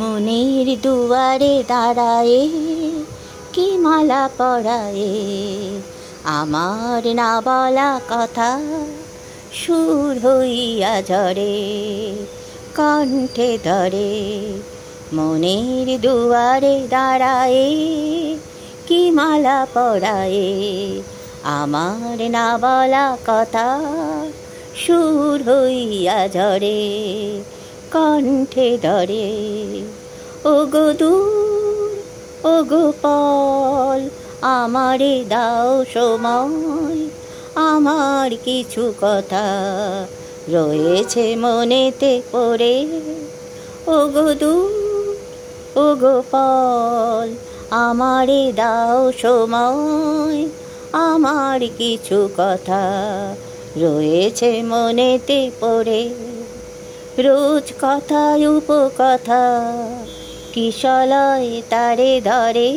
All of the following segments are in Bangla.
মনের দুয়ারে দাঁড়ায়ে কি মালা পরায়ে আমার না বলা কথা সুর হইয়া ঝরে কণ্ঠে ধরে। মনের দুয়ারে দাঁড়ায়ে কি মালা পরায়ে আমার না বলা কথা সুর হইয়া ঝরে কণ্ঠে ধরে। ওগো দূর ওগো পল আমারে দাও সময়, আমার কিছু কথা রয়েছে মনেতে পড়ে। ওগো দূর ওগো পল আমারে দাও সময়, আমার কিছু কথা রয়েছে মনেতে পড়ে। রোজ কথায় উপকথা কিশলয় তারে ধরে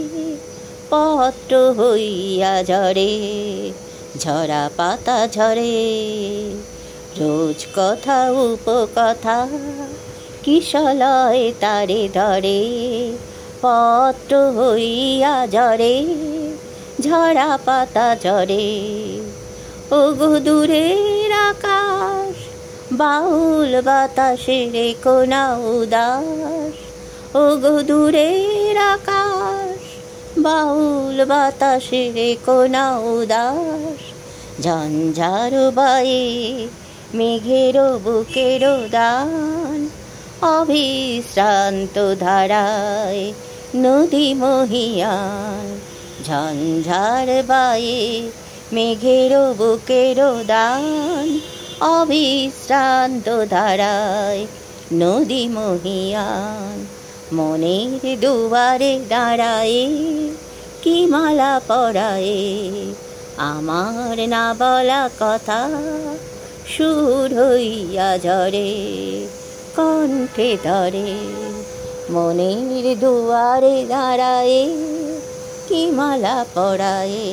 পত্র হইয়া ঝরে ঝরা পাতা ঝরে। রোজ কথা উপকথা কিশলয় তারে ধরে পত্র হইয়া ঝরে ঝরা পাতা ঝরে। ওগো দূরের আকাশ বাউল বাতাসের কোনা উদাস, ওগো দূরের আকাশ বাউল বাতাসের কোনা উদাস। ঝঞ্ঝার বায়ে মেঘের বুকের দান, অবিশ্রান্ত ধারায় নদী মহিয়ান। ঝঞ্ঝার বায়ে মেঘের বুকের দান, অবিশ্রান্ত ধারায় নদী মহিয়ান। মনের দুয়ারে দাঁড়ায়ে কি মালা পরায়ে আমার না বলা কথা সুর হইয়া ঝরে কণ্ঠে ধরে। মনের দুয়ারে দাঁড়ায়ে কি মালা পরায়ে।